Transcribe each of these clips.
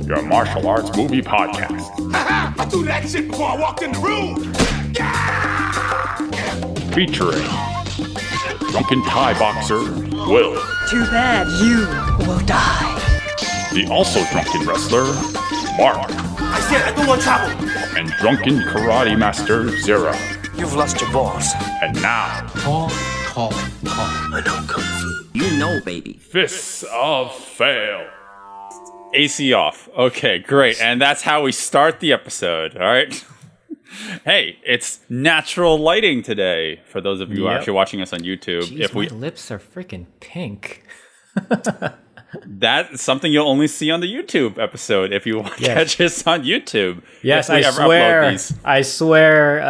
your martial arts movie podcast. Haha! I threw that shit before I walked in the room! Featuring drunken Thai boxer, Will. Too bad you will die. The also drunken wrestler, Mark. I said I don't want trouble! And drunken karate master, Zero. You've lost your balls. And now, Talk. I know Kung Fu. You know, baby. Fists of Fail. AC off. Okay, great. And that's how we start the episode, all right? Hey, it's natural lighting today for those of you who are actually watching us on YouTube. Jeez, my lips are freaking pink. That's something you'll only see on the YouTube episode if you catch us on YouTube. Yes, I swear.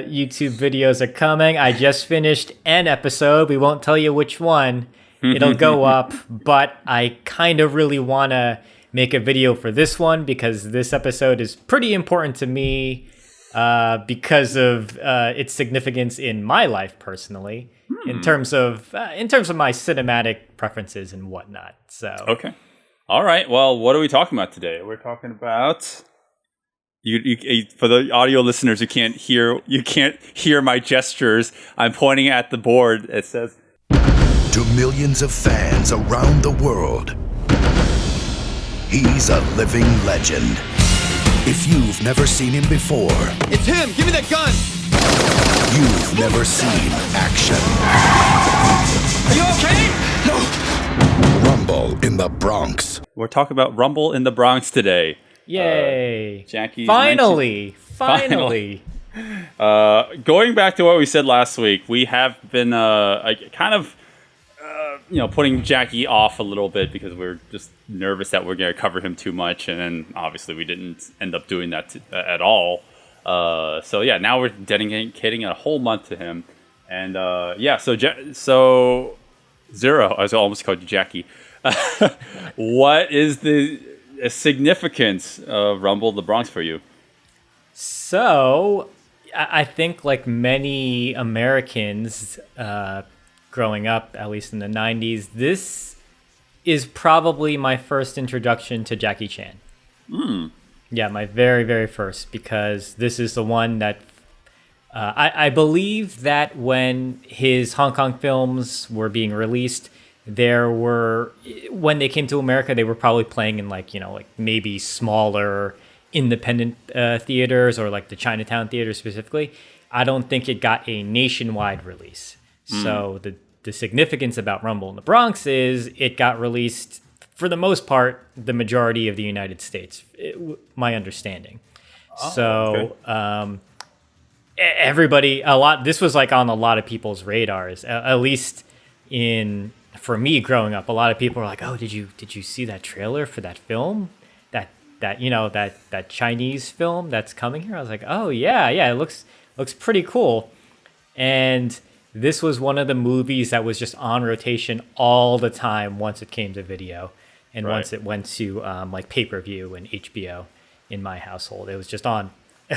YouTube videos are coming. I just finished an episode. We won't tell you which one. It'll go up, but I kind of really want to make a video for this one because this episode is pretty important to me because of its significance in my life personally. In terms of my cinematic preferences and whatnot. So okay, all right. Well, what are we talking about today? We're talking about you for the audio listeners who can't hear my gestures. I'm pointing at the board. It says to millions of fans around the world, he's a living legend. If you've never seen him before, It's him! Give me that gun! you've never seen action. Are you okay? No! Rumble in the Bronx. we're talking about Rumble in the Bronx today. yay! Jackie's Finally. Going back to what we said last week, we have been putting Jackie off a little bit because we're just nervous that we're going to cover him too much, and then obviously we didn't end up doing that at all. Now we're dedicating a whole month to him, and so Zero, I almost called you Jackie. What is the significance of Rumble in the Bronx for you? So, I think like many Americans growing up, at least in the 90s, this is probably my first introduction to Jackie Chan. Yeah, my very, very first, because this is the one that I believe that when his Hong Kong films were being released, when they came to America, they were probably playing in like maybe smaller independent theaters or like the Chinatown theater specifically. I don't think it got a nationwide release. So the significance about Rumble in the Bronx is it got released for the most part, the majority of the United States, my understanding. This was like on a lot of people's radars, at least for me growing up. A lot of people were like, "Oh, did you see that trailer for that film? That Chinese film that's coming here?" I was like, "Oh yeah, it looks pretty cool." And this was one of the movies that was just on rotation all the time once it came to video, and once it went to like pay-per-view and HBO in my household. It was just on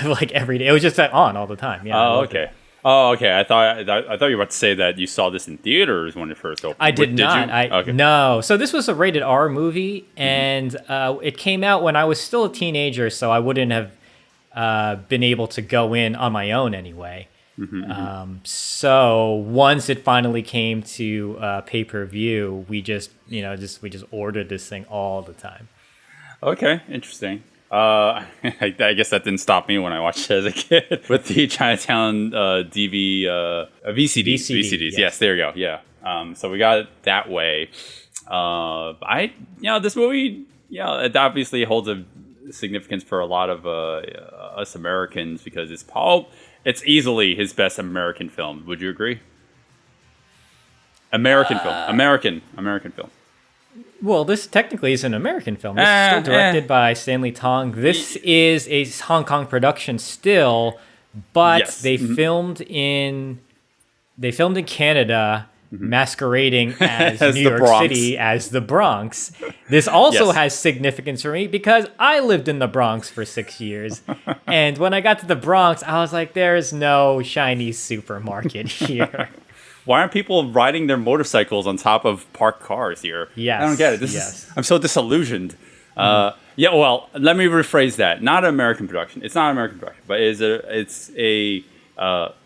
like every day. It was just on all the time. Yeah. Oh, okay. Oh, okay. I thought you were about to say that you saw this in theaters when it first opened. I did not. Okay. No. So this was a rated R movie, and it came out when I was still a teenager, so I wouldn't have been able to go in on my own anyway. So once it finally came to pay-per-view, we just ordered this thing all the time. Okay, interesting. I guess that didn't stop me when I watched it as a kid with the Chinatown VCDs. Yes, there you go. Yeah. So we got it that way. This movie, it obviously holds a significance for a lot of us Americans because it's easily his best American film. Would you agree? American film. Well, this technically is an American film. This is still directed by Stanley Tong. This is a Hong Kong production still, but they filmed in Canada, masquerading as New York City as the Bronx. This also has significance for me because I lived in the Bronx for 6 years. And when I got to the Bronx, I was like, there's no Chinese supermarket here. Why aren't people riding their motorcycles on top of parked cars here? Yes. I don't get it. I'm so disillusioned. Yeah, well, let me rephrase that. Not an American production. It's not an American production, but it's a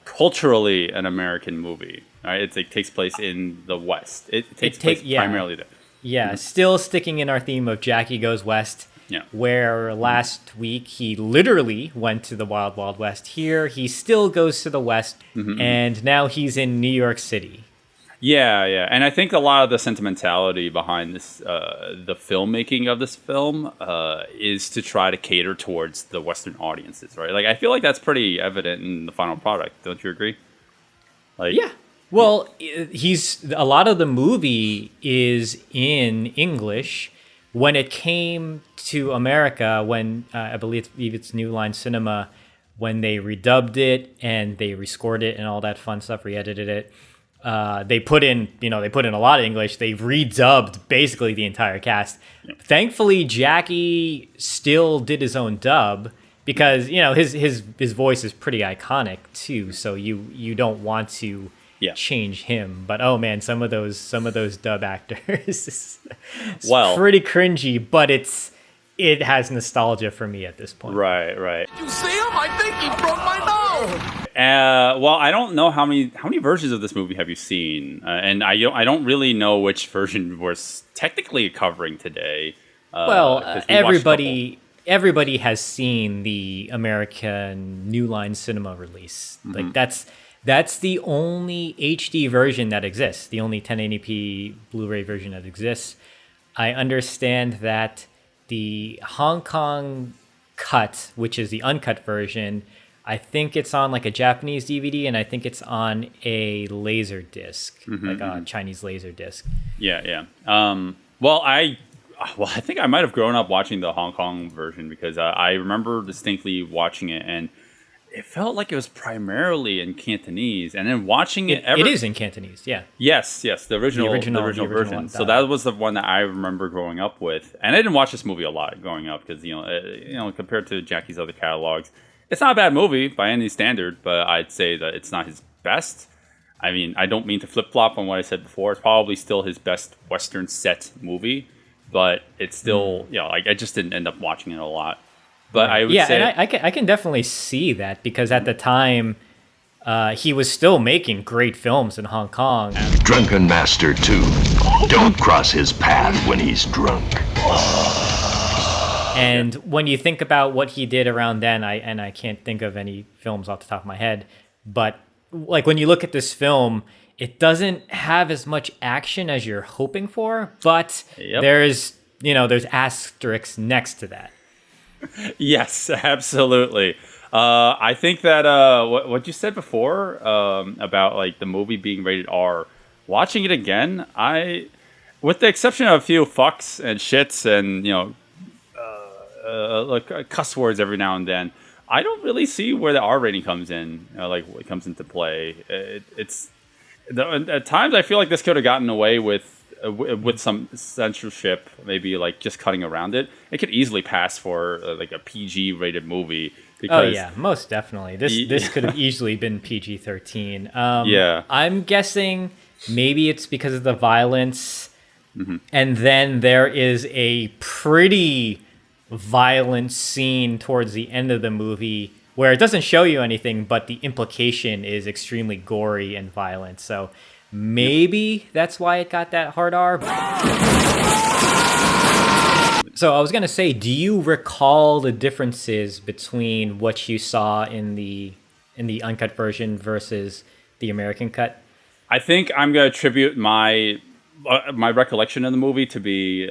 culturally an American movie. Right? It takes place in the West. It takes place primarily there. Yeah, still sticking in our theme of Jackie Goes West. Yeah. Where last week he literally went to the Wild Wild West. Here he still goes to the West, and now he's in New York City. Yeah, yeah, and I think a lot of the sentimentality behind this, the filmmaking of this film, is to try to cater towards the Western audiences, right? Like, I feel like that's pretty evident in the final product. Don't you agree? Like, Yeah. Well, a lot of the movie is in English. When it came to America, when I believe it's New Line Cinema, when they redubbed it and they rescored it and all that fun stuff, re-edited it, they put in a lot of English. They've redubbed basically the entire cast. Yep. Thankfully, Jackie still did his own dub because his voice is pretty iconic too. So you don't want to change him. But oh man, some of those dub actors, it's pretty cringy. But it has nostalgia for me at this point. Right. You see him? I think he broke my nose. Well, I don't know how many versions of this movie have you seen, and I don't really know which version we're technically covering today. Everybody has seen the American New Line Cinema release. Like that's the only HD version that exists, the only 1080p Blu-ray version that exists. I understand that the Hong Kong cut, which is the uncut version, I think it's on like a Japanese DVD, and I think it's on a laser disc, like a Chinese laser disc. Yeah. I think I might have grown up watching the Hong Kong version because I remember distinctly watching it, and it felt like it was primarily in Cantonese, and then watching it. It is in Cantonese, yeah. Yes, the original version. One, so that was the one that I remember growing up with, and I didn't watch this movie a lot growing up because compared to Jackie's other catalogs, it's not a bad movie by any standard, but I'd say that it's not his best. I mean, I don't mean to flip flop on what I said before. It's probably still his best Western set movie, but it's still I just didn't end up watching it a lot. But I would say, and I can definitely see that because at the time, he was still making great films in Hong Kong. Drunken Master 2. Don't cross his path when he's drunk. And when you think about what he did around then, I can't think of any films off the top of my head, but like when you look at this film, it doesn't have as much action as you're hoping for, but there's asterisks next to that. Yes, absolutely. I think that what you said before about like the movie being rated R, watching it again, with the exception of a few fucks and shits and like cuss words every now and then, I don't really see where the R rating comes in, what comes into play. At times I feel like this could have gotten away with some censorship, maybe like just cutting around it. It could easily pass for like a PG rated movie. Because, most definitely. This could have easily been PG-13. I'm guessing maybe it's because of the violence, and then there is a pretty violent scene towards the end of the movie where it doesn't show you anything, but the implication is extremely gory and violent. So maybe that's why it got that hard R. So I was going to say, do you recall the differences between what you saw in the uncut version versus the American cut? I think I'm going to attribute my recollection of the movie to be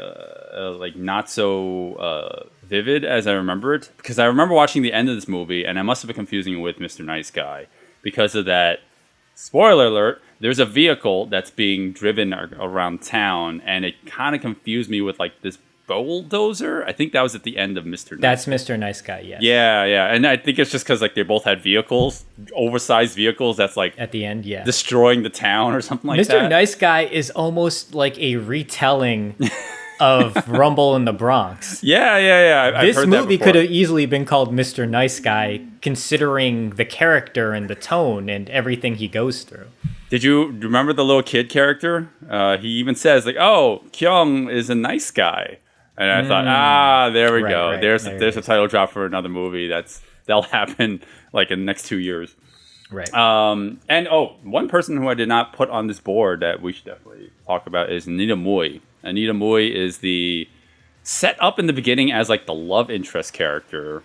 like not so vivid as I remember it, because I remember watching the end of this movie and I must have been confusing it with Mr. Nice Guy because of that. Spoiler alert, there's a vehicle that's being driven around town, and it kind of confused me with like this bulldozer. I think that was at the end of Mr. Nice That's Mr. Nice Guy, yes. Yeah. And I think it's just because like they both had vehicles, oversized vehicles that's like at the end, destroying the town or something like that. Mr. Nice Guy is almost like a retelling of Rumble in the Bronx. Yeah. This movie could have easily been called Mr. Nice Guy, considering the character and the tone and everything he goes through. Did you remember the little kid character? He even says like, "Oh, Kyung is a nice guy." And I thought, there we go. Right. There's a title drop for another movie. That'll happen like in the next 2 years. Right. And one person who I did not put on this board that we should definitely talk about is Anita Mui. Anita Mui is the set up in the beginning as like the love interest character.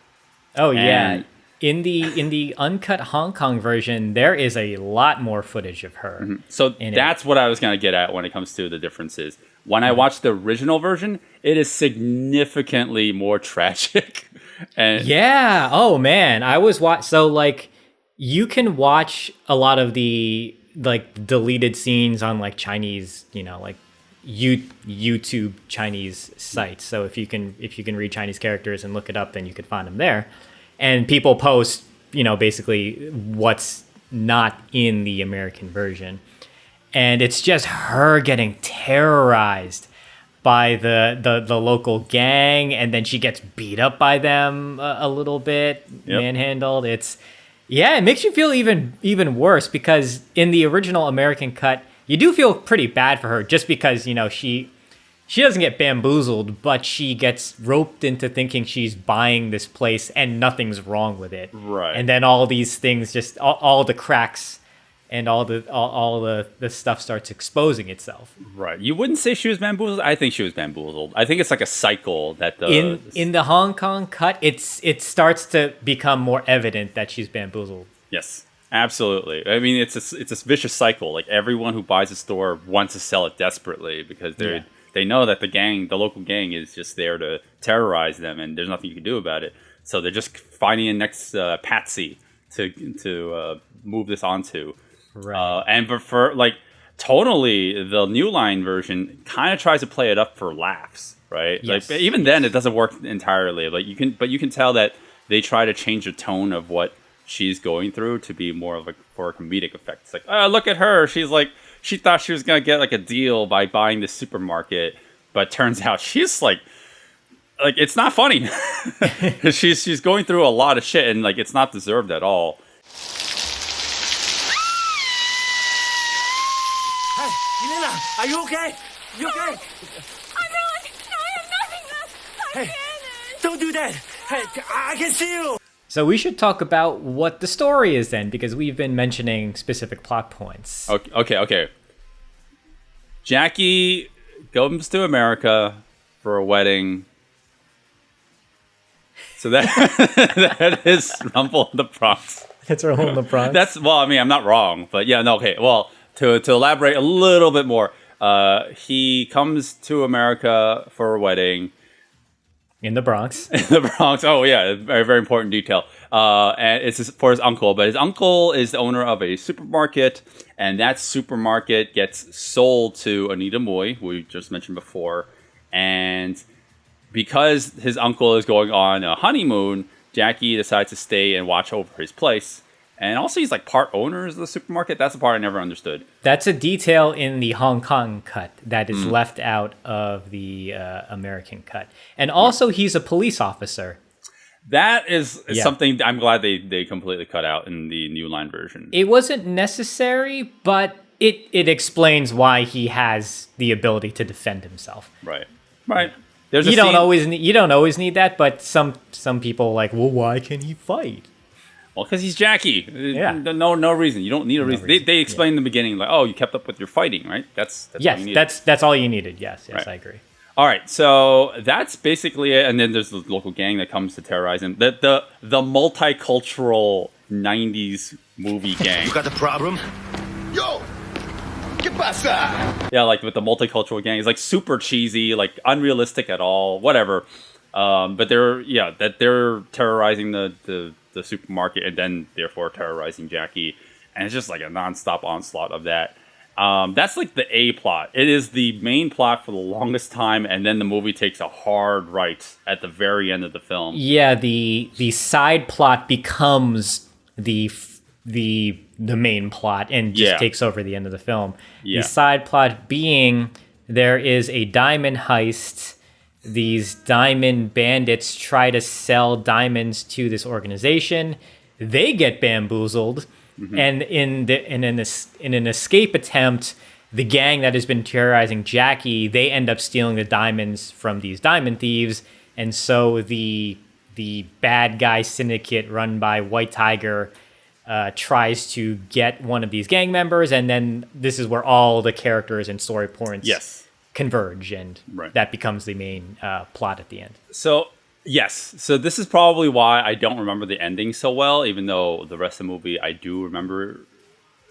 Oh yeah. In the uncut Hong Kong version, there is a lot more footage of her. Mm-hmm. So that's what I was going to get at when it comes to the differences. When I watched the original version, it is significantly more tragic. And yeah. Oh man, I was so like you can watch a lot of the like deleted scenes on like Chinese, like YouTube Chinese sites. So if you can read Chinese characters and look it up, then you could find them there. And people post, basically what's not in the American version. And it's just her getting terrorized by the local gang, and then she gets beat up by them a little bit, manhandled. It makes you feel even worse, because in the original American cut, you do feel pretty bad for her, just because, she doesn't get bamboozled, but she gets roped into thinking she's buying this place and nothing's wrong with it. Right. And then all these things, just all the cracks and all the stuff starts exposing itself. Right. You wouldn't say she was bamboozled? I think she was bamboozled. I think it's like a cycle that in the Hong Kong cut, it starts to become more evident that she's bamboozled. Yes. Absolutely. I mean, it's a vicious cycle. Like, everyone who buys a store wants to sell it desperately because they know that the local gang is just there to terrorize them, and there's nothing you can do about it. So they're just finding a next patsy to move this onto. Right. And for like, tonally, the New Line version kind of tries to play it up for laughs, right? Yes. Like, even then, it doesn't work entirely. Like, you can tell that they try to change the tone of what she's going through to be more of for a comedic effect. It's like, oh, look at her. She's like, she thought she was going to get like a deal by buying this supermarket, but turns out she's like it's not funny. she's going through a lot of shit, and like, it's not deserved at all. Hey, Elena, are you okay? You okay? I'm really... No, I have nothing left. I Hey, can't. don't do that. Hey, I can see you. So we should talk about what the story is then, because we've been mentioning specific plot points. Okay. Jackie comes to America for a wedding. So that is Rumble in the Bronx. That's Rumble in the Bronx. I'm not wrong, but yeah, no, okay. Well, to elaborate a little bit more, he comes to America for a wedding. In the Bronx. In the Bronx. Oh, yeah. Very, very important detail. And it's for his uncle. But his uncle is the owner of a supermarket. And that supermarket gets sold to Anita Mui, who we just mentioned before. And because his uncle is going on a honeymoon, Jackie decides to stay and watch over his place. And also, he's like part owner of the supermarket. That's the part I never understood. That's a detail in the Hong Kong cut that is left out of the American cut. And also, he's a police officer. That is something I'm glad they completely cut out in the New Line version. It wasn't necessary, but it explains why he has the ability to defend himself. Right. There's You don't always need that, but some people are like, well, why can he fight? Well, because he's Jackie. Yeah. No reason. You don't need a reason. They explain in the beginning, like, oh, you kept up with your fighting, right? That's all you needed. that's all you needed. Yes, right. I agree. All right, so that's basically it. And then there's the local gang that comes to terrorize him. The multicultural 90s movie gang. You got the problem? Yo! Get outside! Yeah, like with the multicultural gang. It's like super cheesy, like unrealistic at all, whatever. But they're terrorizing the supermarket, and then therefore terrorizing Jackie, and it's just like a nonstop onslaught of that. That's like the A plot. It is the main plot for the longest time, and then the movie takes a hard right at the very end of the film. Yeah, the side plot becomes the main plot and just takes over the end of the film. Yeah. The side plot being there is a diamond heist. These diamond bandits try to sell diamonds to this organization. They get bamboozled, and in an escape attempt, the gang that has been terrorizing Jackie, they end up stealing the diamonds from these diamond thieves. And so the bad guy syndicate run by White Tiger tries to get one of these gang members. And then this is where all the characters and story points converge. And that becomes the main plot at the end. So, yes. So this is probably why I don't remember the ending so well, even though the rest of the movie I do remember,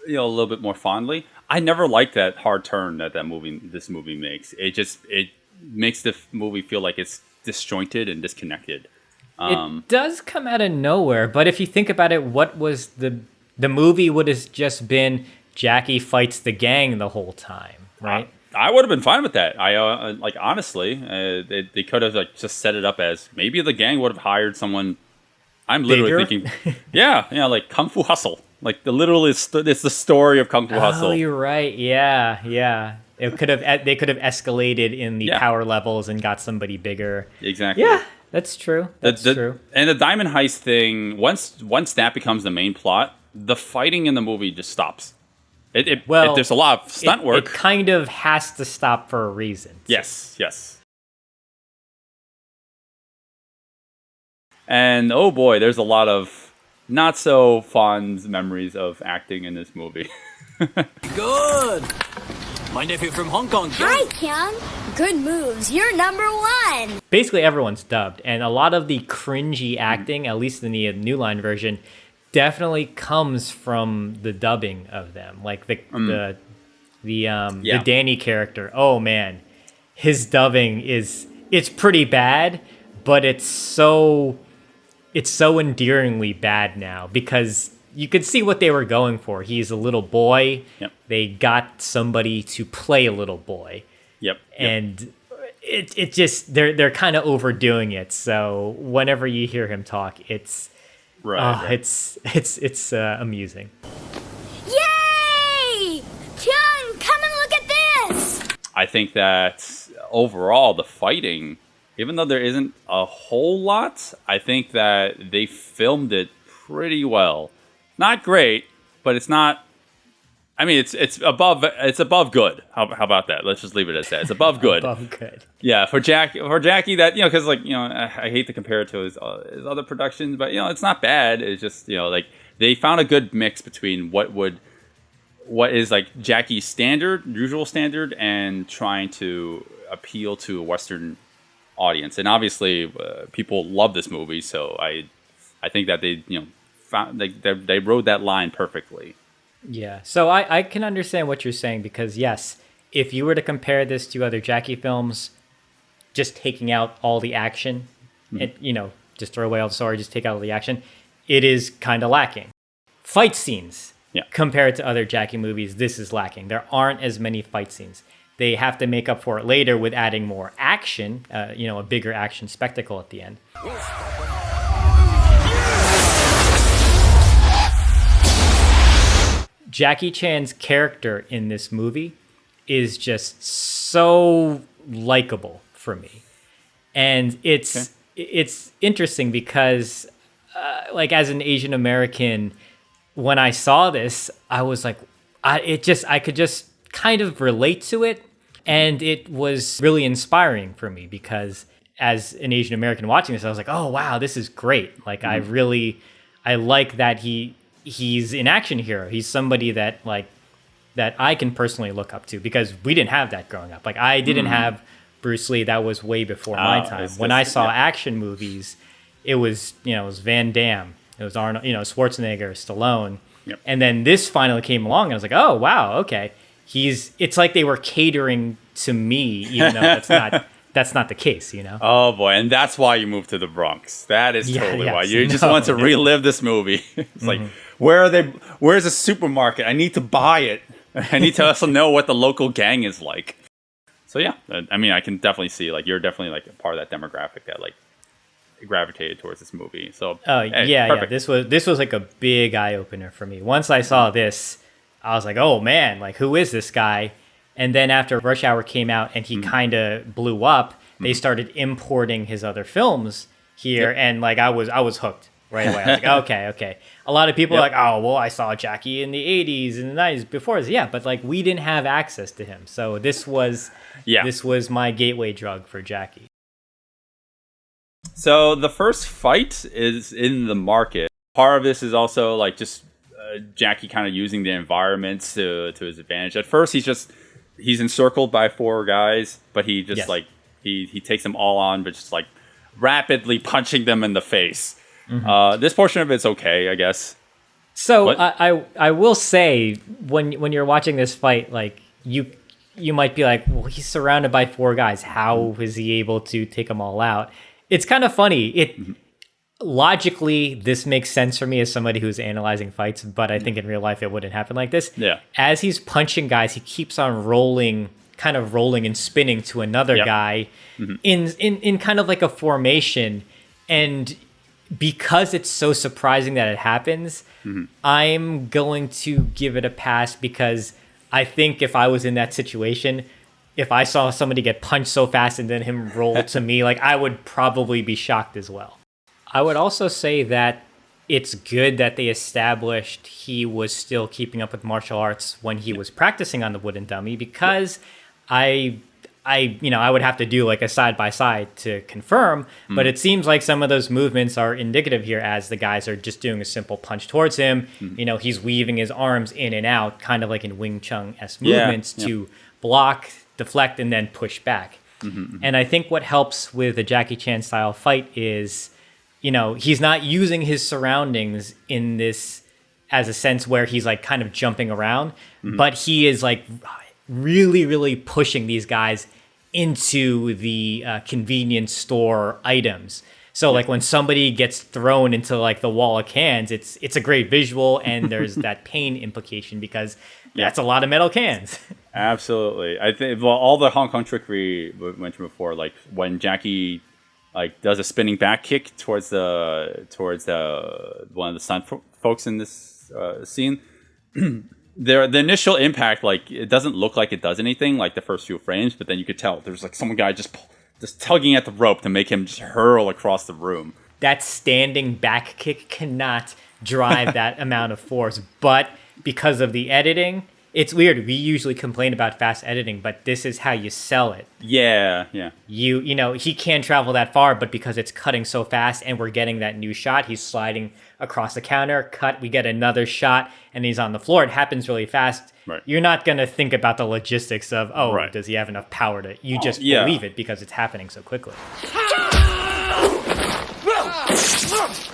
a little bit more fondly. I never liked that hard turn that this movie makes. It makes the movie feel like it's disjointed and disconnected. It does come out of nowhere, but if you think about it, what was the movie would have just been Jackie fights the gang the whole time, right? I would have been fine with that. I honestly, they could have just set it up as maybe the gang would have hired someone. I'm literally thinking, like Kung Fu Hustle. Like it's the story of Kung Fu Hustle. Oh, you're right. Yeah. They could have escalated in the power levels and got somebody bigger. Exactly. Yeah, that's true. That's true. And the diamond heist thing, once that becomes the main plot, the fighting in the movie just stops. There's a lot of stunt work. It kind of has to stop for a reason. Yes. And oh boy, there's a lot of not so fond memories of acting in this movie. Good. My nephew from Hong Kong. Hi, Kyung. Good moves. You're number one. Basically, everyone's dubbed, and a lot of the cringy acting, at least in the New Line version, definitely comes from the dubbing of them. Like the Danny character. Oh man, his dubbing it's pretty bad, but it's so endearingly bad now because you could see what they were going for. He's a little boy. Yep. They got somebody to play a little boy. Yep. And it just they're kind of overdoing it. So whenever you hear him talk, it's it's amusing. Yay! Kyung, come and look at this. I think that overall the fighting, even though there isn't a whole lot, I think that they filmed it pretty well. Not great, but it's not. I mean, it's above good. How about that? Let's just leave it as that. It's above good. Above good. Yeah, for Jackie, that because I hate to compare it to his other productions, but it's not bad. It's just they found a good mix between what is like Jackie's usual standard, and trying to appeal to a Western audience. And obviously, people love this movie, so I think that they they rode that line perfectly. Yeah, so I can understand what you're saying because yes, if you were to compare this to other Jackie films, just taking out all the action, and just throw away all the story, just take out all the action, it is kind of lacking. Fight scenes, compared to other Jackie movies, this is lacking. There aren't as many fight scenes. They have to make up for it later with adding more action, a bigger action spectacle at the end. Jackie Chan's character in this movie is just so likable for me. And it's interesting because, as an Asian American, when I saw this, I was like, I could just kind of relate to it. And it was really inspiring for me because as an Asian American watching this, I was like, oh, wow, this is great. Like, I like that he's an action hero. He's somebody that I can personally look up to because we didn't have that growing up. Like I didn't have Bruce Lee. That was way before my time. When I saw action movies, it was Van Damme, it was Arnold, Schwarzenegger, Stallone. Yep. And then this finally came along and I was like, oh wow, okay. It's like they were catering to me, even though that's not the case, Oh boy, and that's why you moved to the Bronx. That is totally why. You just want to relive this movie. It's like, where are they? Where's a supermarket? I need to buy it. I need to also know what the local gang is like. So yeah, I mean, I can definitely see you're definitely a part of that demographic that gravitated towards this movie. So yeah, this was like a big eye opener for me. Once I saw this, I was like, oh man, who is this guy? And then after Rush Hour came out and he kind of blew up, they started importing his other films here, and I was hooked. right away. I was like, okay. A lot of people are like, oh, well, I saw Jackie in the 80s and the 90s before. Yeah, but like we didn't have access to him. So this was my gateway drug for Jackie. So the first fight is in the market. Part of this is also like just Jackie kind of using the environment to his advantage. At first, he's encircled by 4 guys, but he just like he takes them all on, but just like rapidly punching them in the face. This portion of it's okay, I guess. So I will say when you're watching this fight, like you might be like, well, he's surrounded by 4 guys. How is he able to take them all out? It's kind of funny. Logically, this makes sense for me as somebody who's analyzing fights, but I think in real life it wouldn't happen like this. Yeah. As he's punching guys, he keeps on rolling and spinning to another guy in kind of like a formation. And because it's so surprising that it happens, I'm going to give it a pass because I think if I was in that situation, if I saw somebody get punched so fast and then him roll to me, like I would probably be shocked as well. I would also say that it's good that they established he was still keeping up with martial arts when he was practicing on the wooden dummy, because I would have to do like a side by side to confirm, but it seems like some of those movements are indicative here as the guys are just doing a simple punch towards him. He's weaving his arms in and out, kind of like in Wing Chun-esque movements to block, deflect, and then push back. And I think what helps with a Jackie Chan style fight is, he's not using his surroundings in this as a sense where he's like kind of jumping around, but he is like really, really pushing these guys into the convenience store items. So like when somebody gets thrown into like the wall of cans, it's a great visual, and there's that pain implication because that's a lot of metal cans. Absolutely. I think all the Hong Kong trickery we mentioned before, like when Jackie like does a spinning back kick towards the one of the stunt folks in this scene. The initial impact, like it doesn't look like it does anything like the first few frames, but then you could tell there's like some guy just tugging at the rope to make him just hurl across the room. That standing back kick cannot drive that amount of force, but because of the editing, it's weird. We usually complain about fast editing, but this is how you sell it. Yeah. He can't travel that far, but because it's cutting so fast and we're getting that new shot, he's sliding across the counter, cut, we get another shot, and he's on the floor. It happens really fast. Right. You're not going to think about the logistics of, does he have enough power to... You just believe it because it's happening so quickly.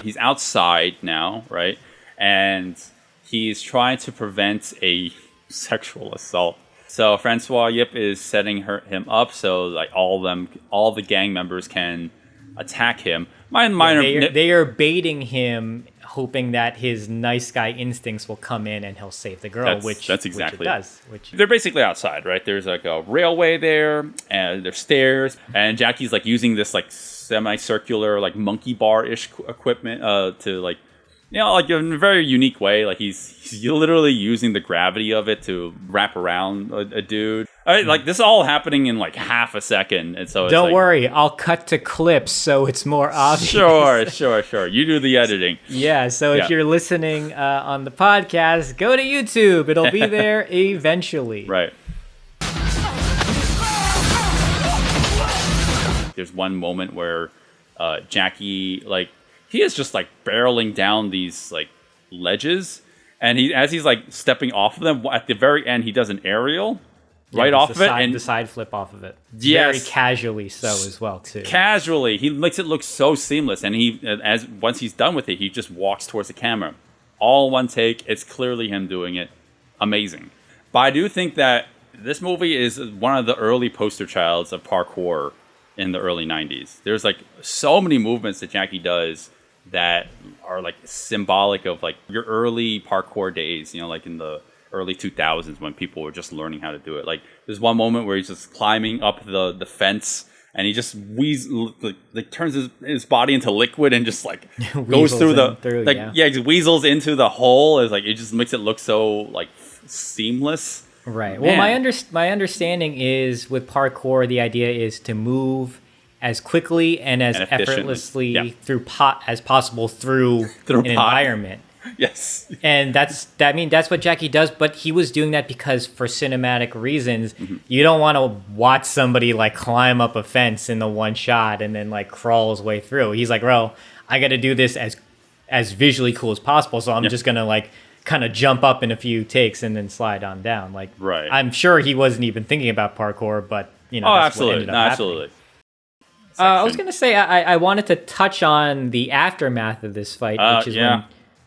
He's outside now, right? And he's trying to prevent a sexual assault. So Francois Yip is setting him up so like all the gang members can attack him. They are baiting him, hoping that his nice guy instincts will come in and he'll save the girl. That's exactly which it does. They're basically outside, right? There's like a railway there, and there's stairs, and Jackie's like using this like semicircular like monkey bar-ish equipment to like, like in a very unique way. Like he's literally using the gravity of it to wrap around a dude. Like this is all happening in like half a second, and so don't worry, I'll cut to clips so it's more obvious. Sure. You do the editing. Yeah. So if you're listening on the podcast, go to YouTube. It'll be there eventually. Right. There's one moment where Jackie like. He is just like barreling down these like ledges, and as he's like stepping off of them, at the very end he does an aerial off of it, and the side flip off of it. Yes, very casually so as well too. Casually, he makes it look so seamless, and once he's done with it, he just walks towards the camera, all one take. It's clearly him doing it, amazing. But I do think that this movie is one of the early poster childs of parkour in the early 90s. There's like so many movements that Jackie does that are like symbolic of like your early parkour days, like in the early 2000s when people were just learning how to do it. Like there's one moment where he's just climbing up the fence, and he just turns his body into liquid and just like goes through he weasels into the hole. It's like it just makes it look so like seamless. Right. Well, my understanding is with parkour, the idea is to move as quickly and as And efficiently. effortlessly Yeah. as possible through Through an pot. environment. Yes. And that's what Jackie does, but he was doing that because for cinematic reasons, you don't want to watch somebody like climb up a fence in the one shot and then like crawl his way through. He's like, bro, I got to do this as visually cool as possible, so I'm just going to like kind of jump up in a few takes and then slide on down. Like, Right. I'm sure he wasn't even thinking about parkour, but you know, Oh, that's what absolutely. ended up No, happening. absolutely. I was gonna say I wanted to touch on the aftermath of this fight, which is when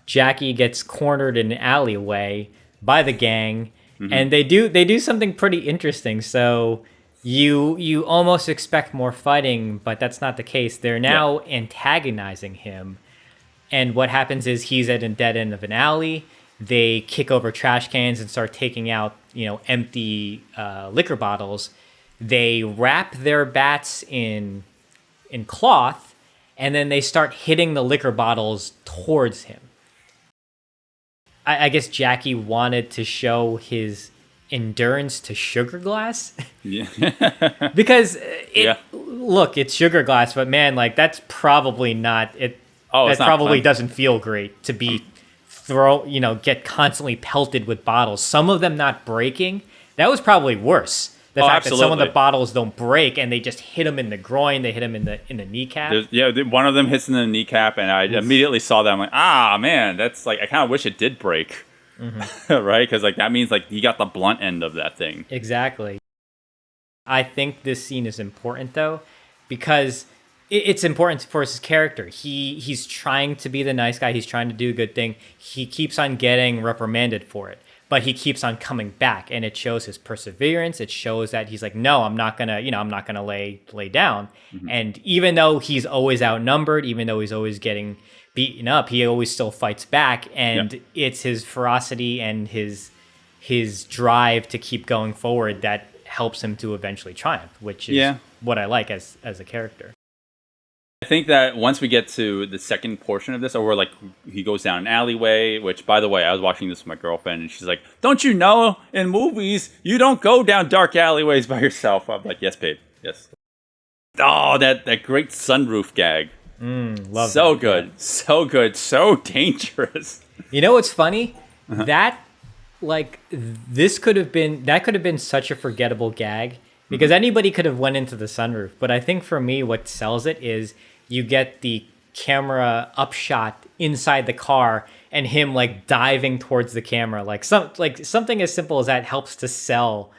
Jackie gets cornered in an alleyway by the gang, and they do something pretty interesting. So you almost expect more fighting, but that's not the case. They're now antagonizing him, and what happens is he's at a dead end of an alley. They kick over trash cans and start taking out empty liquor bottles. They wrap their bats in cloth, and then they start hitting the liquor bottles towards him. I guess Jackie wanted to show his endurance to sugar glass. Yeah. Because look, it's sugar glass, but man, like that's probably not it. Oh, that it's not probably fun. doesn't feel great to be get constantly pelted with bottles. Some of them not breaking. That was probably worse. The fact that some of absolutely. the bottles don't break and they just hit him in the groin, they hit him in the kneecap. One of them hits in the kneecap, and I immediately saw that. I'm like, man, that's like, I kind of wish it did break. Right? Because like that means like you got the blunt end of that thing. Exactly. I think this scene is important though, because it's important for his character. He's trying to be the nice guy. He's trying to do a good thing. He keeps on getting reprimanded for it, but he keeps on coming back, and it shows his perseverance. It shows that he's like, no, I'm not gonna lay down. And even though he's always outnumbered, even though he's always getting beaten up, he always still fights back. And it's his ferocity and his drive to keep going forward that helps him to eventually triumph, which is what I like as a character. I think that once we get to the second portion of this, or where like he goes down an alleyway, which by the way, I was watching this with my girlfriend, and she's like, "Don't you know in movies you don't go down dark alleyways by yourself?" I'm like, "Yes, babe, yes." Oh, that great sunroof gag, Love so that. good, so good, so dangerous. You know what's funny? That could have been such a forgettable gag because anybody could have went into the sunroof. But I think for me, what sells it is you get the camera upshot inside the car and him like diving towards the camera, like something as simple as that helps to sell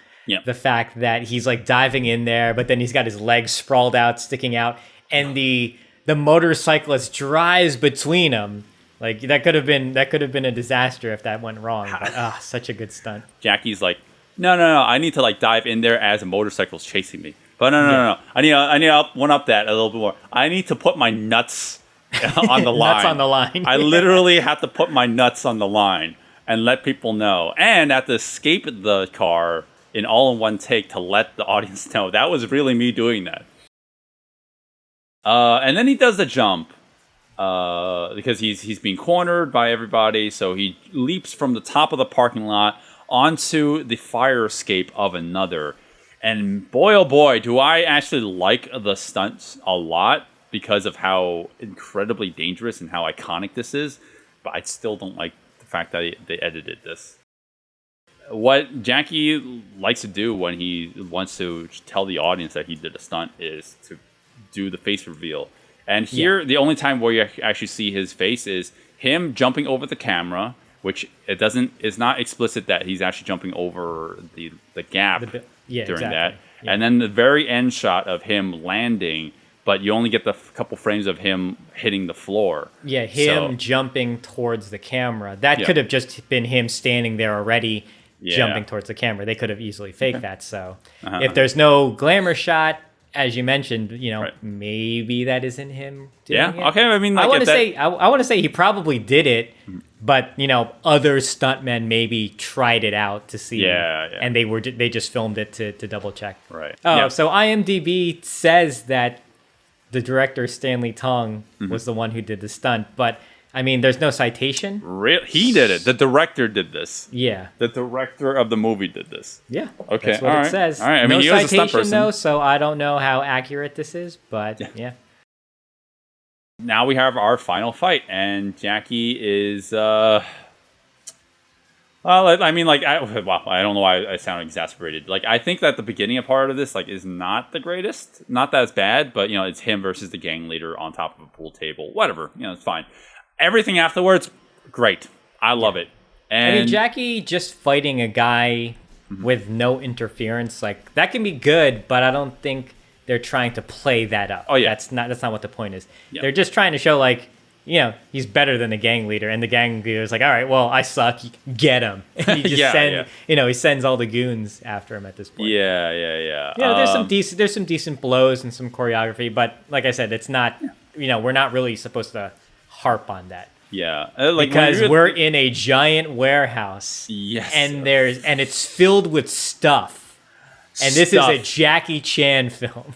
the fact that he's like diving in there, but then he's got his legs sprawled out, sticking out, and the motorcyclist drives between them. Like that could have been a disaster if that went wrong. But such a good stunt. Jackie's like, no, I need to like dive in there as a motorcycle's chasing me. But no. I need to one up that a little bit more. I need to put my nuts on the line. Nuts on the line. I literally have to put my nuts on the line and let people know. And I have to escape the car in all in one take to let the audience know. That was really me doing that. And then he does the jump. Because he's being cornered by everybody, so he leaps from the top of the parking lot onto the fire escape of another. And boy, oh boy, do I actually like the stunts a lot because of how incredibly dangerous and how iconic this is. But I still don't like the fact that they edited this. What Jackie likes to do when he wants to tell the audience that he did a stunt is to do the face reveal. And here, the only time where you actually see his face is him jumping over the camera, which it's not explicit that he's actually jumping over the gap during exactly. that. Yeah. And then the very end shot of him landing, but you only get the couple frames of him hitting the floor. Yeah, him jumping towards the camera. That could have just been him standing there already jumping towards the camera. They could have easily faked that. So if there's no glamour shot, as you mentioned, maybe that isn't him doing it. Okay. I mean, like, I want to say he probably did it, but other stuntmen maybe tried it out to see. And they just filmed it to double check. Right. So IMDb says that the director Stanley Tong was the one who did the stunt, but I mean, there's no citation. He did it. The director did this. Yeah. The director of the movie did this. Yeah. Okay. That's what it says. All right. I mean, no he was a stunt citation person. though, so I don't know how accurate this is, but yeah. Now we have our final fight, and Jackie is. Well, I mean, like, I don't know why I sound exasperated. Like, I think that the beginning part of this, like, is not the greatest. Not that it's bad, but, you know, it's him versus the gang leader on top of a pool table. Whatever. You know, it's fine. Everything afterwards, great. I love it. And I mean, Jackie just fighting a guy with no interference, like, that can be good, but I don't think they're trying to play that up. Oh, yeah. That's not what the point is. Yeah. They're just trying to show, like, you know, he's better than the gang leader, and the gang leader's like, all right, well, I suck, get him. And he just he sends all the goons after him at this point. Yeah. Yeah, there's some decent blows and some choreography, but like I said, it's not, you know, we're not really supposed to harp on that. Yeah. Because we're in a giant warehouse. Yes. And it's filled with stuff. And this is a Jackie Chan film.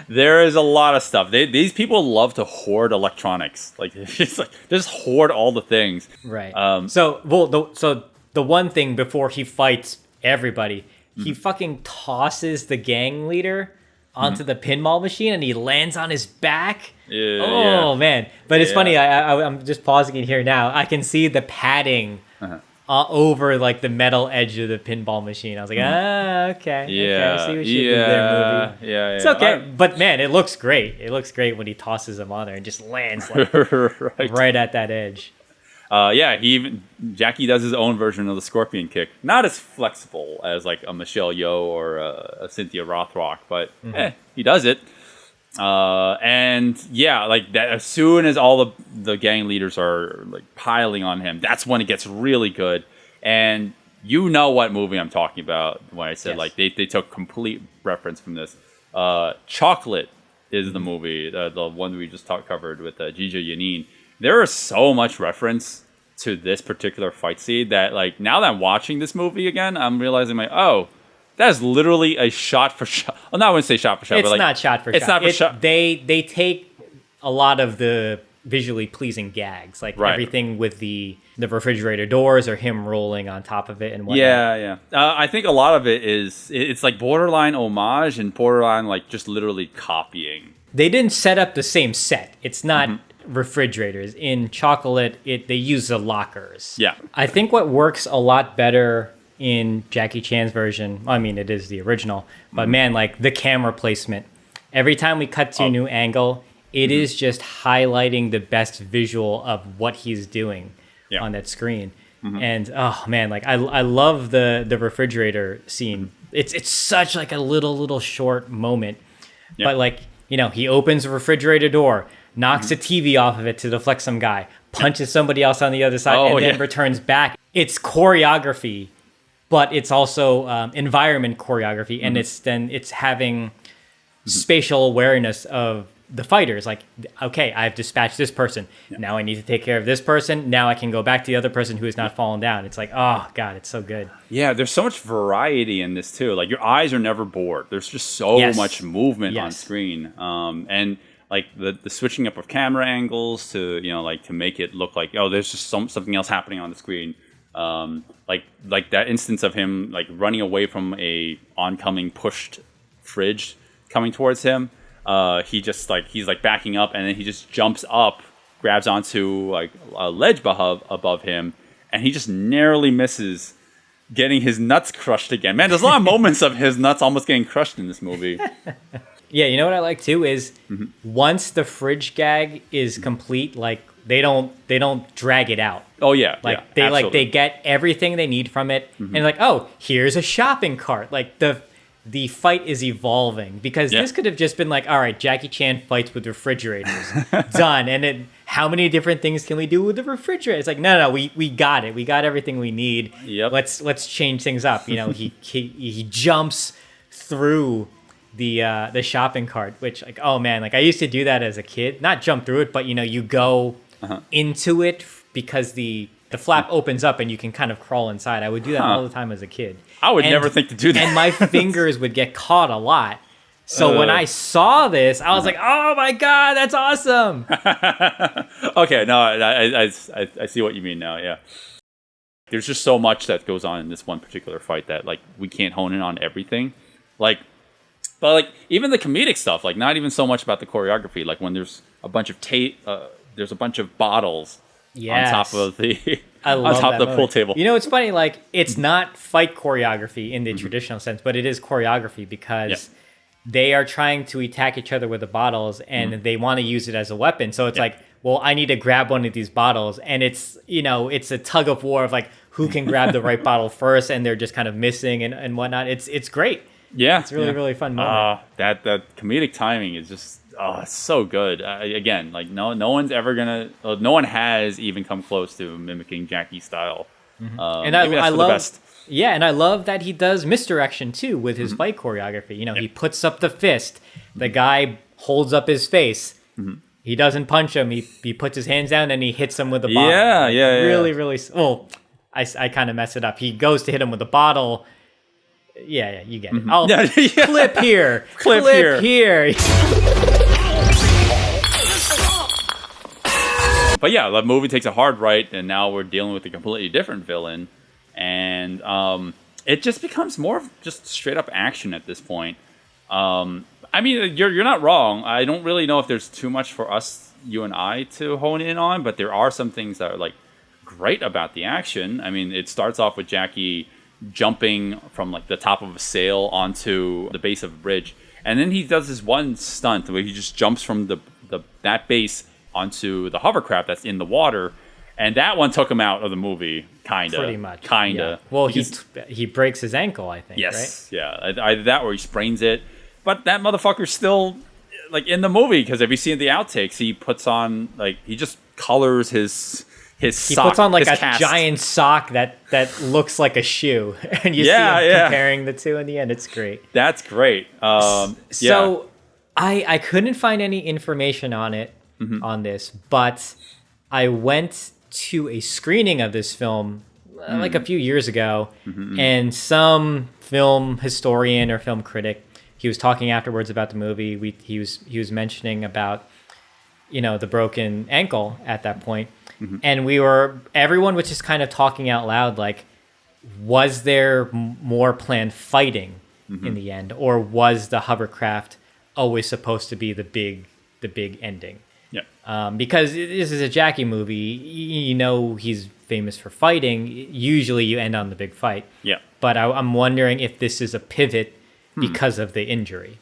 There is a lot of stuff. These people love to hoard electronics. Like, it's like just hoard all the things. Right. So the one thing before he fights everybody, he fucking tosses the gang leader onto the pinball machine, and he lands on his back. Man! But it's funny. I'm just pausing it here now. I can see the padding over like the metal edge of the pinball machine. I was like, okay. Yeah. Okay, I see what you did there, movie. Yeah. It's okay, but man, it looks great. It looks great when he tosses him on there and just lands like right at that edge. Jackie does his own version of the scorpion kick. Not as flexible as like a Michelle Yeoh or a Cynthia Rothrock, but he does it. And yeah, like that. As soon as all the gang leaders are like piling on him, that's when it gets really good. And you know what movie I'm talking about when I said like they took complete reference from this. Chocolate is the movie, the one we just covered with Gigi Yanin. There is so much reference to this particular fight scene that, like, now that I'm watching this movie again, I'm realizing, like, oh, that is literally a shot for shot. Well, no, I wouldn't say shot for shot. It's but like, not shot for shot. It's not for shot. They take a lot of the visually pleasing gags, like everything with the refrigerator doors or him rolling on top of it and whatnot. Yeah. I think a lot of it is, it's like borderline homage and borderline, like, just literally copying. They didn't set up the same set. It's not refrigerators. In Chocolate, they use the lockers. Yeah. I think what works a lot better in Jackie Chan's version, I mean, it is the original, but man, like the camera placement. Every time we cut to a new angle, it is just highlighting the best visual of what he's doing on that screen. And oh man, like I love the refrigerator scene. It's such like a little short moment. But like, you know, he opens the refrigerator door, knocks the TV off of it to deflect some guy, punches somebody else on the other side, and then returns back. It's choreography, but it's also environment choreography, and it's having spatial awareness of the fighters. Like, okay, I've dispatched this person. Now I need to take care of this person. Now I can go back to the other person who has not fallen down. It's like, oh god, it's so good. Yeah, there's so much variety in this too. Like, your eyes are never bored. There's just so much movement on screen. And like the switching up of camera angles to, you know, like to make it look like, oh, there's just something else happening on the screen. Like that instance of him like running away from a oncoming pushed fridge coming towards him. He's like backing up, and then he just jumps up, grabs onto like a ledge above him, and he just narrowly misses getting his nuts crushed again. Man, there's a lot of moments of his nuts almost getting crushed in this movie. Yeah, you know what I like too is once the fridge gag is complete, like they don't drag it out. Oh yeah, like absolutely. they get everything they need from it, and like, oh, here's a shopping cart. Like the fight is evolving, because this could have just been like, all right, Jackie Chan fights with refrigerators, done. And then how many different things can we do with the refrigerator? It's like, no, we got it. We got everything we need. Yep. Let's change things up. You know, he jumps through the shopping cart, which like, oh man, like I used to do that as a kid. Not jump through it, but you know, you go into it because the flap opens up and you can kind of crawl inside. I would do that all the time as a kid. I would never think to do that. And my fingers would get caught a lot. So when I saw this, I was like, "Oh my god, that's awesome!" Okay, no, I see what you mean now. Yeah, there's just so much that goes on in this one particular fight that like we can't hone in on everything. Like, but like even the comedic stuff, like not even so much about the choreography. Like when there's a bunch of there's a bunch of bottles on top of the pool table. You know, it's funny. Like it's not fight choreography in the traditional sense, but it is choreography because they are trying to attack each other with the bottles, and they want to use it as a weapon. So it's like, well, I need to grab one of these bottles, and it's it's a tug of war of like who can grab the right bottle first, and they're just kind of missing and whatnot. It's great. Yeah, it's really fun moment. That comedic timing is just it's so good. Again, like no one's ever gonna, no one has even come close to mimicking Jackie's style. And I love, and I love that he does misdirection too with his fight choreography. You know, he puts up the fist, the guy holds up his face. He doesn't punch him. He puts his hands down and he hits him with the bottle. Really. Well, I kind of mess it up. He goes to hit him with the bottle. Yeah, you get it. I'll clip here. Clip here. But yeah, the movie takes a hard right, and now we're dealing with a completely different villain, and it just becomes more of just straight up action at this point. I mean, you're not wrong. I don't really know if there's too much for us, you and I, to hone in on, but there are some things that are like great about the action. I mean, it starts off with Jackie jumping from like the top of a sail onto the base of a bridge, and then he does this one stunt where he just jumps from that base onto the hovercraft that's in the water, and that one took him out of the movie, pretty much. Yeah. Well, he breaks his ankle, I think. Yes, right? Yeah, either that or he sprains it. But that motherfucker's still like in the movie, because if you see the outtakes, he puts on like he just colors his he sock. Puts on like a cast. giant sock that looks like a shoe, and you see him comparing the two in the end. It's great. That's great. So I couldn't find any information on it. On this, but I went to a screening of this film like a few years ago, and some film historian or film critic, he was talking afterwards about the movie. He was mentioning about the broken ankle at that point, and everyone was just kind of talking out loud like, was there more planned fighting in the end, or was the hovercraft always supposed to be the big ending? Because this is a Jackie movie, he's famous for fighting. Usually you end on the big fight. Yeah. But I'm wondering if this is a pivot because of the injury.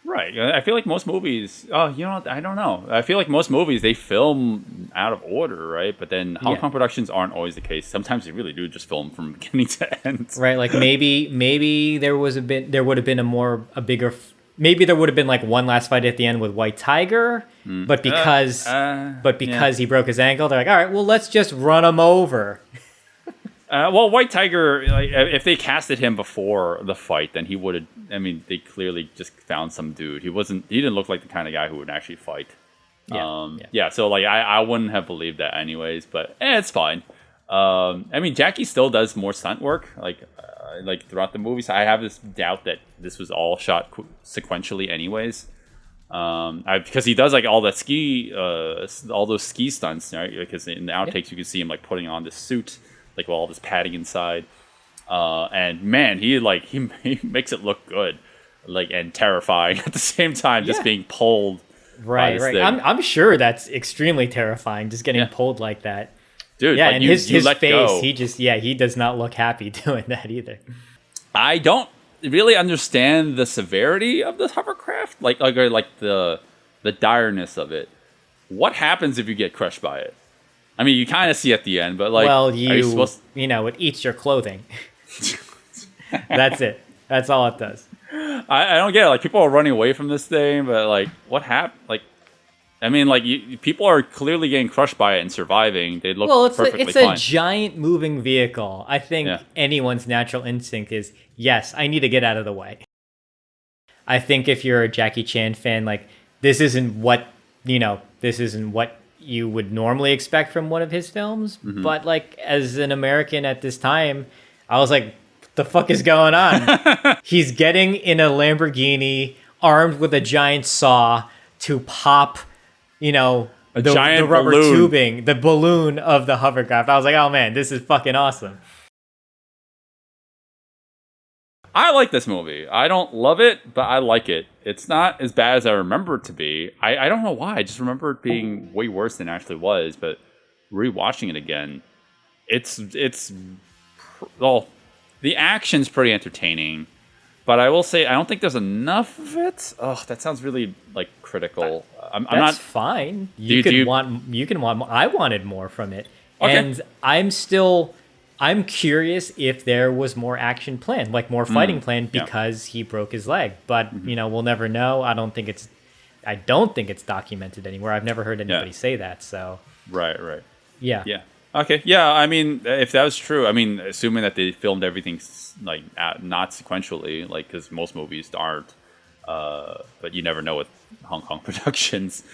Right. I feel like most movies, I don't know. I feel like most movies, they film out of order, right? But then Hong Kong productions aren't always the case. Sometimes they really do just film from beginning to end. Right. Like maybe there would have been maybe there would have been like one last fight at the end with White Tiger, but because he broke his ankle, they're like, all right, well, let's just run him over. Well, White Tiger, like, if they casted him before the fight, then he would have. I mean, they clearly just found some dude. He didn't look like the kind of guy who would actually fight. So like I wouldn't have believed that anyways, but it's fine. I mean, Jackie still does more stunt work, like throughout the movies. I have this doubt that this was all shot sequentially anyways, because he does like all that all those ski stunts, right? Because in the outtakes you can see him like putting on this suit, like with all this padding inside, and man, he makes it look good, like, and terrifying at the same time, just being pulled. Right. I'm sure that's extremely terrifying, just getting pulled like that. Dude, yeah, like and his face, he does not look happy doing that either. I don't really understand the severity of the hovercraft, like the direness of it. What happens if you get crushed by it? I mean, you kind of see at the end, but like, well, it eats your clothing. That's it. That's all it does. I don't get it. Like, people are running away from this thing, but like, what happened? Like, I mean, like, people are clearly getting crushed by it and surviving. They look perfectly fine. It's a giant moving vehicle. I think anyone's natural instinct is, yes, I need to get out of the way. I think if you're a Jackie Chan fan, like, this isn't what you would normally expect from one of his films. Mm-hmm. But like, as an American at this time, I was like, what the fuck is going on? He's getting in a Lamborghini armed with a giant saw to pop, the giant rubber balloon. tubing, the balloon of the hovercraft. I was like, oh man, this is fucking awesome. I like this movie. I don't love it, but I like it. It's not as bad as I remember it to be. I don't know why. I just remember it being way worse than it actually was. But rewatching it again, well, the action's pretty entertaining. But I will say, I don't think there's enough of it. Oh, that sounds really critical. I'm That's not fine. You can want more. I wanted more from it, Okay. and I'm curious if there was more action planned, like more fighting planned, because he broke his leg. But we'll never know. I don't think it's documented anywhere. I've never heard anybody say that. So right. yeah. Okay. Yeah. I mean, if that was true, I mean, assuming that they filmed everything not sequentially, because most movies aren't, but you never know with Hong Kong productions.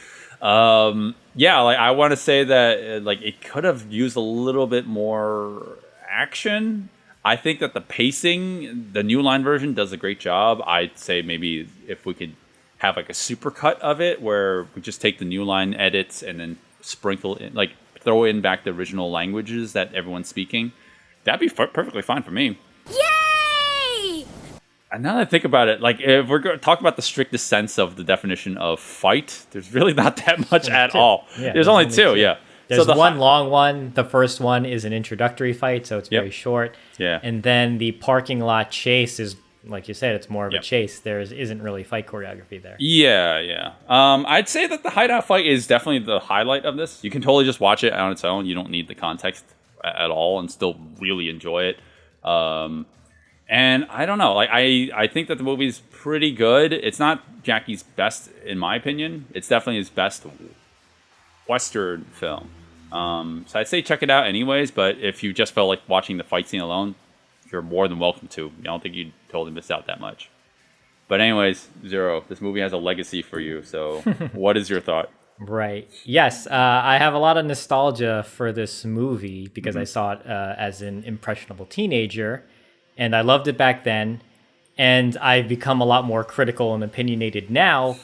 I want to say that it could have used a little bit more action. I think that the pacing, the New Line version does a great job. I'd say maybe if we could have a super cut of it where we just take the New Line edits and then sprinkle in, throw in back the original languages that everyone's speaking, that'd be perfectly fine for me. Yay! And now that I think about it, if we're going to talk about the strictest sense of the definition of fight, there's really not that much at all. Yeah, there's only two. Yeah. There's So one long one. The first one is an introductory fight, so it's very short. Yeah. And then the parking lot chase is, like you said, it's more of a Yep. chase. There isn't really fight choreography there. Yeah. I'd say that the Hideout Fight is definitely the highlight of this. You can totally just watch it on its own. You don't need the context at all and still really enjoy it. And I don't know. I think that the movie's pretty good. It's not Jackie's best, in my opinion. It's definitely his best Western film. So I'd say check it out anyways. But if you just felt like watching the fight scene alone, you're more than welcome to. I don't think you'd totally miss out that much. But anyways, Zero, this movie has a legacy for you. So what is your thought? Right. Yes, I have a lot of nostalgia for this movie because I saw it as an impressionable teenager, and I loved it back then. And I've become a lot more critical and opinionated now.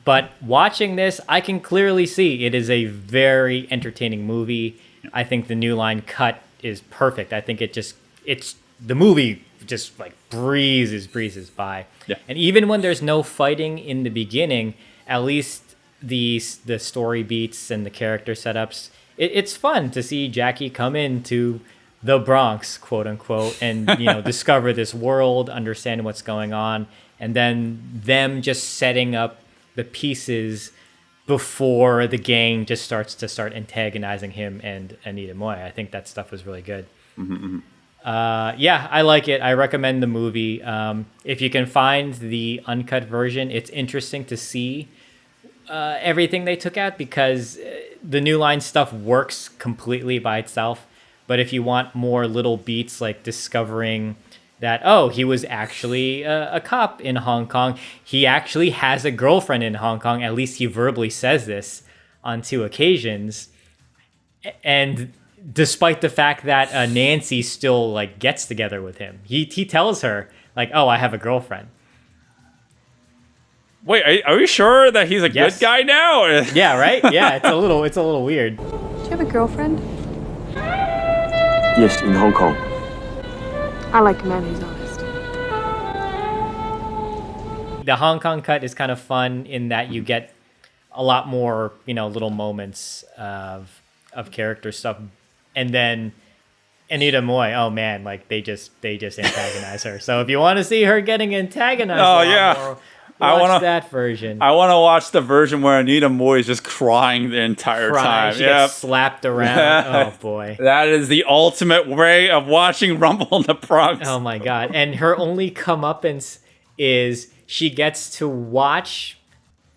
But watching this, I can clearly see it is a very entertaining movie. I think the New Line cut is perfect. I think the movie just breezes by. Yeah. And even when there's no fighting in the beginning, at least the story beats and the character setups, it's fun to see Jackie come into the Bronx, quote unquote, and discover this world, understand what's going on, and then them just setting up the pieces before the gang just starts antagonizing him and Anita Moy. I think that stuff was really good. I like it. I recommend the movie. If you can find the uncut version, it's interesting to see everything they took out because the New Line stuff works completely by itself. But if you want more little beats like discovering that, he was actually a cop in Hong Kong. He actually has a girlfriend in Hong Kong. At least he verbally says this on 2 occasions. And despite the fact that Nancy still gets together with him, he tells her I have a girlfriend. Wait, are we sure that he's a good guy now? Yeah, right? Yeah, it's a little weird. Do you have a girlfriend? Yes, in Hong Kong. I like a man who's honest. The Hong Kong cut is kind of fun in that you get a lot more, little moments of character stuff. And then Anita Moy, oh man, they just antagonize her. So if you want to see her getting antagonized, more, watch that version. I want to watch the version where Anita Moy is just crying the entire time. She gets slapped around. Oh boy, that is the ultimate way of watching Rumble in the Bronx. Oh my god! And her only comeuppance is she gets to watch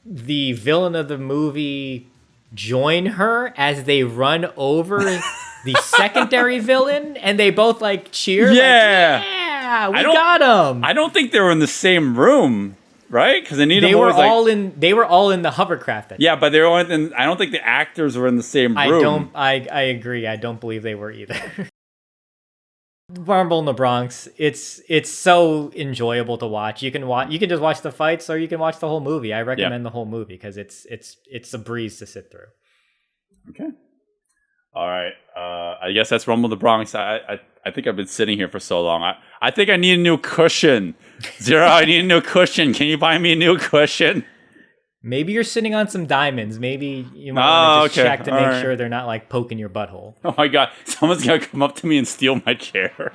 the villain of the movie join her as they run over the secondary villain, and they both cheer. Yeah, we got him. I don't think they were in the same room, right? Because Anita they Moore were was all in. They were all in the hovercraft. Yeah, but they were in. I don't think the actors were in the same room. I agree. I don't believe they were either. Rumble in the Bronx. It's so enjoyable to watch. You can just watch the fights, or you can watch the whole movie. I recommend the whole movie because it's a breeze to sit through. Okay. All right. I guess that's Rumble in the Bronx. I think I've been sitting here for so long. I think I need a new cushion. Zero, I need a new cushion. Can you buy me a new cushion? Maybe you're sitting on some diamonds. Maybe you might want to just check to make sure they're not like poking your butthole. Oh my god, someone's gonna come up to me and steal my chair.